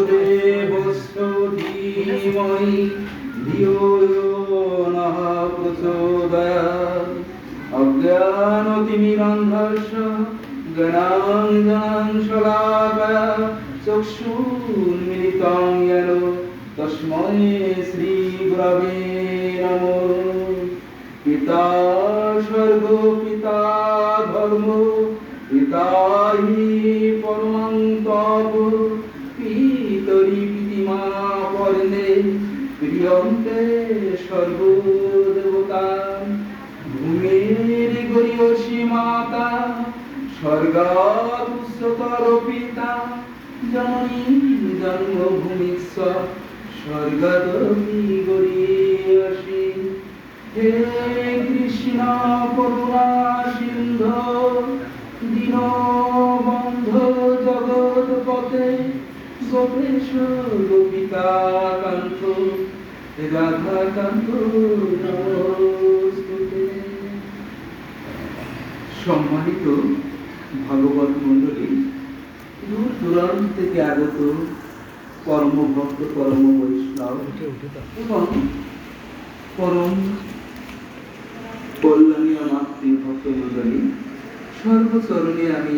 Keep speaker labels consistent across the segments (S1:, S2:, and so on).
S1: দেবস্য ধীমহি ধিয়ো यो নঃ প্রচোদয়াৎ। অজ্ঞানতিমিরান্ধস্য জ্ঞানাঞ্জনাং শলাকয়া চক্ষুর্মিলিतं येन তস্मै শ্রীগুরবে নমঃ। পিতা স্বর্গ পিতা ধর্ম পিতা হি পরমং তপ পিতরি পিতিমা পরনে প্রিয়ন্তে সর্বদেবতা। ভূমির গরিয়সী মাতা স্বর্গাৎ উচ্চতর পিতা জননী জন্মভূমিস্ব স্বর্গাদপি গরিয়সী। হে কৃষ্ণ করুণা সিন্ধু দীনবন্ধু জগৎপতে গোপেশ গোপিকা কান্ত রাধাকান্ত নমস্তুতে। সম্মানিত ভগবত মণ্ডলী, দূর দূরান্ত থেকে আগত পরম ভক্ত পরম বৈষ্ণব এবং পরম কল্যাণীয় মাতৃ ভক্ত মণ্ডলী, সর্বচরণে আমি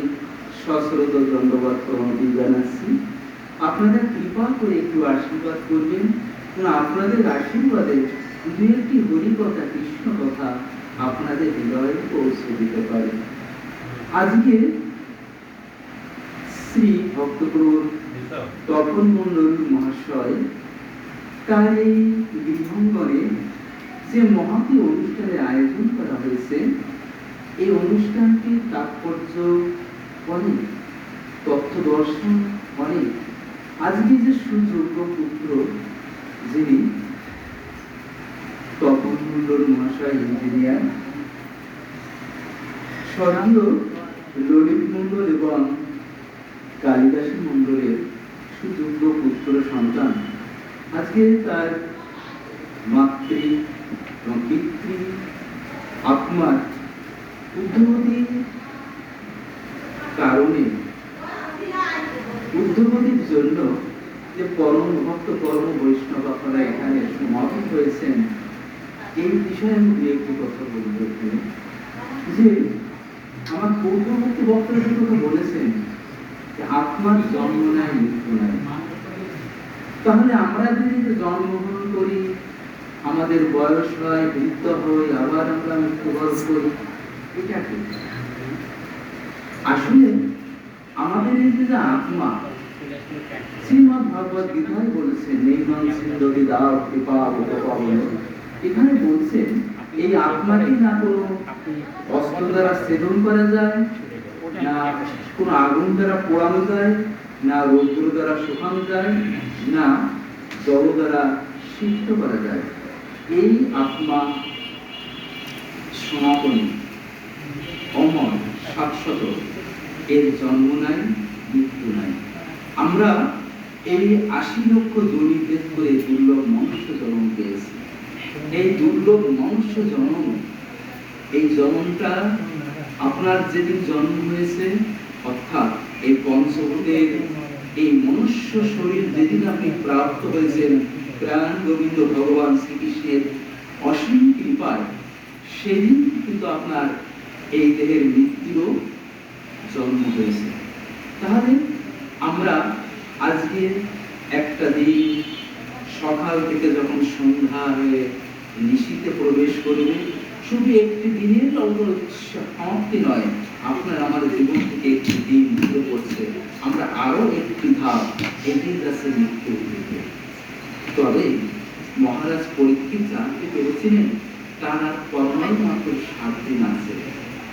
S1: সশ্রদ্ধ ধন্যবাদ প্রণতি জানাচ্ছি। আপনারা কৃপা করে একটু আশীর্বাদ করবেন, আপনাদের আশীর্বাদে দু একটি হরি কথা কৃষ্ণ কথা আপনাদের হৃদয়ে পৌঁছে দিতে পারে। আজকে শ্রী ভক্তপ্রভু তপন মণ্ডল মহাশয় তার এই গৃহাঙ্গনে যে মহাতি অনুষ্ঠানের আয়োজন করা হয়েছে, এই অনুষ্ঠানটির তাৎপর্য অনেক, তথ্য দর্শন অনেক। আজকে যে সুযোগ্য পুত্র যিনি তপন মণ্ডল মহাশয় ইঞ্জিনিয়ার, স্বর্গীয় ললিত মণ্ডল এবং কালিদাসী মণ্ডলের সুযোগ্য পুত্র সন্তান, আজকে তার মাতৃ এবং পিতৃ আত্মার উদ্ধতির কারণে, উদ্ধতির জন্য যে পরম ভক্ত পরম বৈষ্ণব আপনারা এখানে সমাবেত হয়েছেন, এই বিষয়ে আমি দু একটি কথা বলতে চাই। যে আমার পূর্ববর্তী বক্তারা যে কথা বলেছেন যে আত্মার জন্ম নাই মৃত্যু নাই, তাহলে আমরা যদি জন্মগ্রহণ করি, আমাদের বয়স হয়, বৃদ্ধ হই, আবার আমরা মৃত্যুবরণ করি, এটা কি? আসলে আমাদের এই যে আত্মা, শ্রীমদ্ ভগবত গীতায় বলেছেন নৈনং সিন্ধতি দাও কৃপা উপপাবন, এখানে বলছেন এই আত্মাকে না কোনো অস্ত্র দ্বারা ছেদন করা যায়, না কোনো আগুন দ্বারা পোড়ানো যায়, না রৌদ্র দ্বারা শুকানো যায়, না জল দ্বারা সিদ্ধ করা যায়। এই আত্মা সনাতনী, অমর, শাশ্বত, এর জন্ম নাই মৃত্যু নাই। আমরা এই ৮০ লক্ষ যোনি ভেদ করে দুর্লভ মনুষ্য জন্ম পেয়েছি। এই দুর্লভ মনুষ্য জন্ম, এই জন্মটা আপনার যেদিন জন্ম হয়েছে, অর্থাৎ এই পঞ্চভূতের এই মনুষ্য শরীর যেদিন আপনি প্রাপ্ত হয়েছেন প্রাণ গোবিন্দ ভগবান শ্রীকৃষ্ণের অসীম কৃপায়, সেদিন কিন্তু আপনার এই দেহের মৃত্যুরও জন্ম হয়েছে। তাহলে আমরা আজকে একটা দিন সকাল থেকে যখন সন্ধ্যা হয়ে নিশীথে প্রবেশ করবে, শুধু একটি দিনের সমাপ্তি নয়, আপনার আমার জীবন থেকে একটি দিন ঘুরে পড়ছে, আমরা আরো একটি ধাপ এগিয়ে যাচ্ছে মৃত্যুর দিকে। তবে মহারাজ পরীক্ষিত জানতে পেরেছিলেন তার আর পরমায়ু মাত্র ৭ দিন আছে,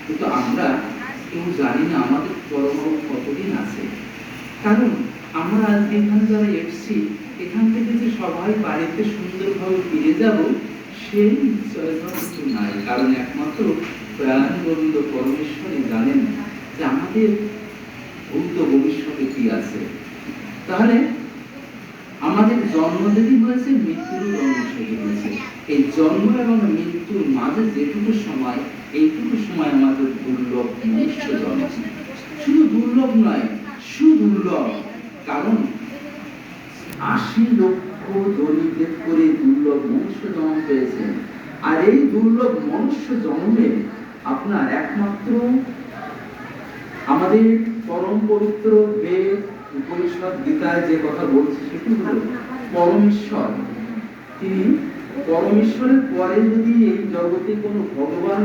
S1: কিন্তু আমরা কেউ জানি না আমাদের পরমায়ু কতদিন আছে। কারণ আমরা আজকে এখানে যারা এসছি, এখান থেকে যে সবাই বাড়িতে সুন্দরভাবে ফিরে যাব সেই নিশ্চয়তা কিছু নাই। কারণ একমাত্র প্রাণ গোবিন্দ পরমেশ্বরই জানেন যে আমাদের ভূত ভবিষ্যতে কি আছে। তাহলে আমাদের জন্ম যদি হয়েছে, মৃত্যুরও জন্ম সেটি হয়েছে। এই জন্ম এবং মৃত্যুর মাঝে যেটুকু সময়, এইটুকু সময় আমাদের দুর্লভ মনুষ্য জন্ম। শুধু দুর্লভ নয়, সুদুর্লভ। কারণ 80 লক্ষ জনিভেদ করে দুর্লভ মনুষ্য জন্ম পেয়েছেন। আর এই দুর্লভ মনুষ্য জন্মে আপনার একমাত্র আমাদের পরম পবিত্র বেদ উপনিষদ গীতায় যে কথা বলছে সেটি হলো পরমেশ্বর। তিনি পরমেশ্বরের পরে যদি এই জগতে কোনো ভগবান